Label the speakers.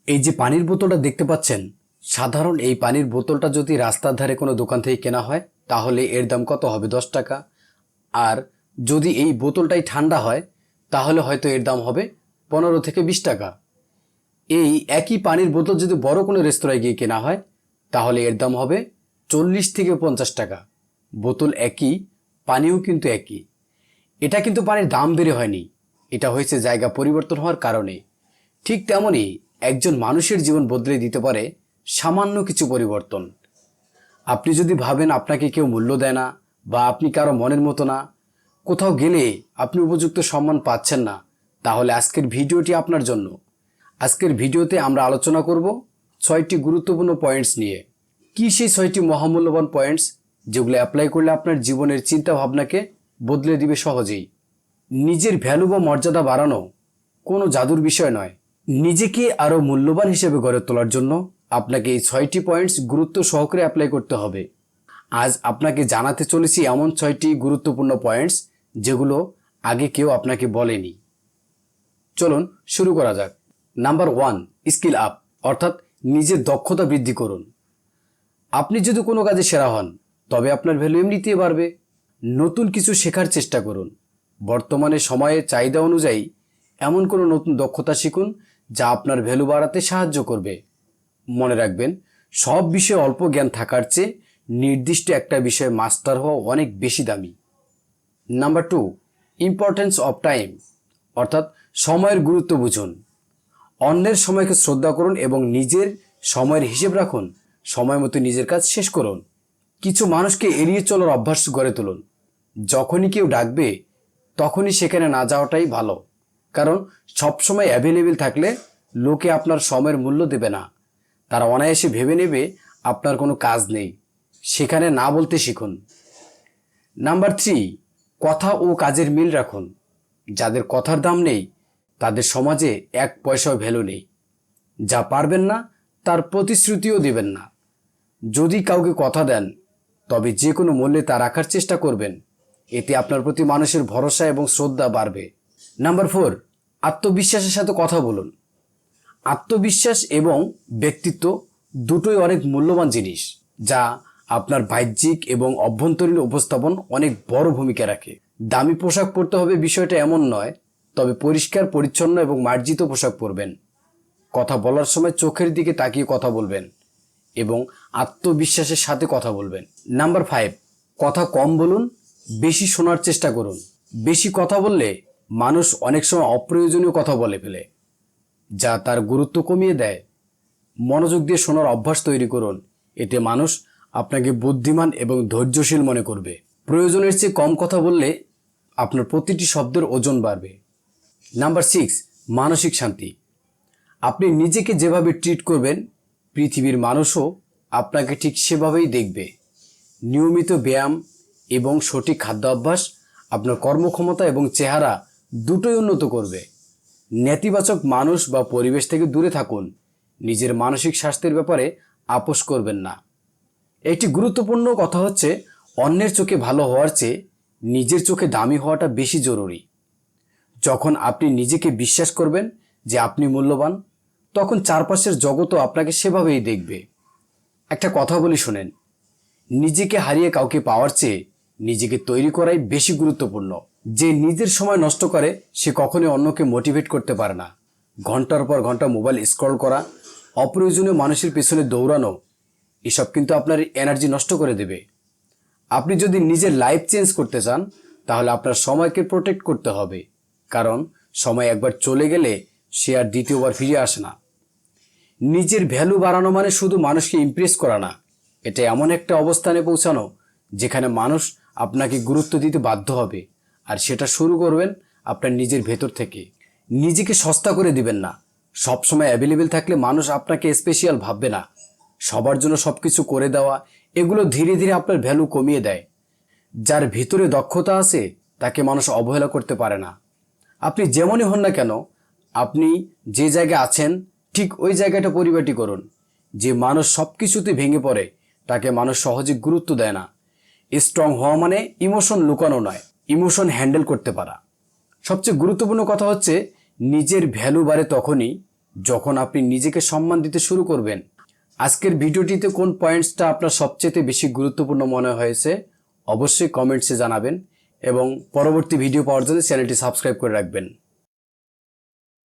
Speaker 1: এই যে পানির বোতলটা দেখতে পাচ্ছেন, সাধারণ এই পানির বোতলটা যদি রাস্তার ধারে কোনো দোকান থেকে কেনা হয় তাহলে এর দাম কত হবে? 10 টাকা। আর যদি এই বোতলটাই ঠান্ডা হয় তাহলে হয়তো এর দাম হবে 15 থেকে 20 টাকা। এই একই পানির বোতল যদি বড় কোনো রেস্তোরাঁয় গিয়ে কেনা হয় তাহলে এর দাম হবে 40 থেকে 50 টাকা। বোতল একই, পানিও কিন্তু একই। এটা কিন্তু পানির দাম বেড়ে হয়নি, এটা হয়েছে জায়গা পরিবর্তন হওয়ার কারণে। ঠিক তেমনই একজন মানুষের জীবন বদলে দিতে পারে সামান্য কিছু পরিবর্তন। আপনি যদি ভাবেন আপনাকে কেউ মূল্য দেয় না বা আপনি কারো মনের মতো না, কোথাও গেলে আপনি উপযুক্ত সম্মান পাচ্ছেন না, তাহলে আজকের ভিডিওটি আপনার জন্য। আজকের ভিডিওতে আমরা আলোচনা করব 6টি গুরুত্বপূর্ণ পয়েন্টস নিয়ে। কি সেই 6টি মহামূল্যবান পয়েন্টস যেগুলো অ্যাপ্লাই করলে আপনার জীবনের চিন্তা ভাবনাকে বদলে দিবে সহজেই। নিজের ভ্যালু বা মর্যাদা বাড়ানো কোনো জাদুর বিষয় নয়। নিজেকে আরও মূল্যবান হিসেবে গড়ে তোলার জন্য আপনাকে এই 6টি পয়েন্টস গুরুত্ব সহকারে অ্যাপ্লাই করতে হবে। আজ আপনাকে জানাতে চলেছি এমন 6টি গুরুত্বপূর্ণ পয়েন্টস যেগুলো আগে কেউ আপনাকে বলেনি। চলুন শুরু করা যাক। নাম্বার 1, স্কিল আপ, অর্থাৎ নিজের দক্ষতা বৃদ্ধি করুন। আপনি যদি কোনো কাজে সেরা হন তবে আপনার ভ্যালু এমনিতেই বাড়বে। নতুন কিছু শেখার চেষ্টা করুন। বর্তমানে সময়ে চাহিদা অনুযায়ী এমন কোনো নতুন দক্ষতা শিখুন যা আপনার ভ্যালু বাড়াতে সাহায্য করবে। মনে রাখবেন, সব বিষয়ে অল্প জ্ঞান থাকার চেয়ে নির্দিষ্ট একটা বিষয়ে মাস্টার হওয়া অনেক বেশি দামি। নাম্বার 2, ইম্পর্টেন্স অফ টাইম, অর্থাৎ সময়ের গুরুত্ব বুঝুন। অন্যের সময়কে শ্রদ্ধা করুন এবং নিজের সময়ের হিসেব রাখুন। সময় মতো নিজের কাজ শেষ করুন। কিছু মানুষকে এড়িয়ে চলার অভ্যাস গড়ে তুলুন। যখনই কেউ ডাকবে তখনই সেখানে না যাওয়াটাই ভালো, কারণ সবসময় অ্যাভেলেবেল থাকলে লোকে আপনার সময়ের মূল্য দেবে না। তারা অনায়াসে ভেবে নেবে আপনার কোনো কাজ নেই। সেখানে না বলতে শিখুন। নাম্বার 3, কথা ও কাজের মিল রাখুন। যাদের কথার দাম নেই তাদের সমাজে 1 পয়সাও ভ্যালু নেই। যা পারবেন না তার প্রতিশ্রুতিও দেবেন না। যদি কাউকে কথা দেন তবে যে কোনো মূল্যে তা রাখার চেষ্টা করবেন। এতে আপনার প্রতি মানুষের ভরসা এবং শ্রদ্ধা বাড়বে। নাম্বার 4, আত্মবিশ্বাসের সাথে কথা বলুন। আত্মবিশ্বাস এবং ব্যক্তিত্ব দুটোই অনেক মূল্যবান জিনিস, যা আপনার বাহ্যিক এবং অভ্যন্তরীণ উপস্থাপন অনেক বড় ভূমিকা রাখে। দামি পোশাক পরতে হবে বিষয়টা এমন নয়, তবে পরিষ্কার পরিচ্ছন্ন এবং মার্জিত পোশাক পরবেন। কথা বলার সময় চোখের দিকে তাকিয়ে কথা বলবেন এবং আত্মবিশ্বাসের সাথে কথা বলবেন। নাম্বার 5, কথা কম বলুন, বেশি শোনার চেষ্টা করুন। বেশি কথা বললে মানুষ অনেক সময় অপ্রয়োজনীয় কথা বলে ফেলে, যা তার গুরুত্ব কমিয়ে দেয়। মনোযোগ দিয়ে শোনার অভ্যাস তৈরি করুন। এতে মানুষ আপনাকে বুদ্ধিমান এবং ধৈর্যশীল মনে করবে। প্রয়োজনের চেয়ে কম কথা বললে আপনার প্রতিটি শব্দের ওজন বাড়বে। নাম্বার 6, মানসিক শান্তি। আপনি নিজেকে যেভাবে ট্রিট করবেন পৃথিবীর মানুষও আপনাকে ঠিক সেভাবেই দেখবে। নিয়মিত ব্যায়াম এবং সঠিক খাদ্যাভ্যাস আপনার কর্মক্ষমতা এবং চেহারা দুটোই উন্নত করবে। নেতিবাচক মানুষ বা পরিবেশ থেকে দূরে থাকুন। নিজের মানসিক স্বাস্থ্যের ব্যাপারে আপোস করবেন না। একটি গুরুত্বপূর্ণ কথা হচ্ছে, অন্যের চোখে ভালো হওয়ার চেয়ে নিজের চোখে দামি হওয়াটা বেশি জরুরি। যখন আপনি নিজেকে বিশ্বাস করবেন যে আপনি মূল্যবান, তখন চারপাশের জগৎও আপনাকে সেভাবেই দেখবে। একটা কথা বলি শোনেন, নিজেকে হারিয়ে কাউকে পাওয়ার চেয়ে নিজেকে তৈরি করাই বেশি গুরুত্বপূর্ণ। যে নিজের সময় নষ্ট করে সে কখনোই অন্যকে মোটিভেট করতে পারে না। ঘন্টার পর ঘন্টা মোবাইল স্ক্রল করা, অপ্রয়োজনীয় মানুষের পেছনে দৌড়ানো, এসব কিন্তু আপনার এনার্জি নষ্ট করে দেবে। আপনি যদি নিজের লাইফ চেঞ্জ করতে চান তাহলে আপনার সময়কে প্রোটেক্ট করতে হবে, কারণ সময় একবার চলে গেলে সে আর দ্বিতীয়বার ফিরে আসে না। নিজের ভ্যালু বাড়ানো মানে শুধু মানুষকে ইমপ্রেস করা না, এটা এমন একটা অবস্থানে পৌঁছানো যেখানে মানুষ আপনাকে গুরুত্ব দিতে বাধ্য হবে। আর সেটা শুরু করবেন আপনার নিজের ভেতর থেকে। নিজেকে সস্তা করে দিবেন না। সবসময় অ্যাভেলেবেল থাকলে মানুষ আপনাকে স্পেশাল ভাববে না। সবার জন্য সব কিছু করে দেওয়া, এগুলো ধীরে ধীরে আপনার ভ্যালু কমিয়ে দেয়। যার ভিতরে দক্ষতা আছে তাকে মানুষ অবহেলা করতে পারে না। আপনি যেমনই হন না কেন, আপনি যে জায়গায় আছেন ঠিক ওই জায়গাটা পরিপাটি করুন। যে মানুষ সব কিছুতে ভেঙে পড়ে তাকে মানুষ সহজে গুরুত্ব দেয় না। স্ট্রং হওয়া মানে ইমোশন লুকানো নয়, ইমোশন হ্যান্ডেল করতে পারা। সবচেয়ে গুরুত্বপূর্ণ কথা হচ্ছে, নিজের ভ্যালু বাড়ে তখনই যখন আপনি নিজেকে সম্মান দিতে শুরু করবেন। আজকের ভিডিওটিতে কোন পয়েন্টসটা আপনার সবচেয়ে বেশি গুরুত্বপূর্ণ মনে হয়েছে অবশ্যই কমেন্টসে জানাবেন এবং পরবর্তী ভিডিও পাওয়ার জন্য চ্যানেলটি সাবস্ক্রাইব করে রাখবেন।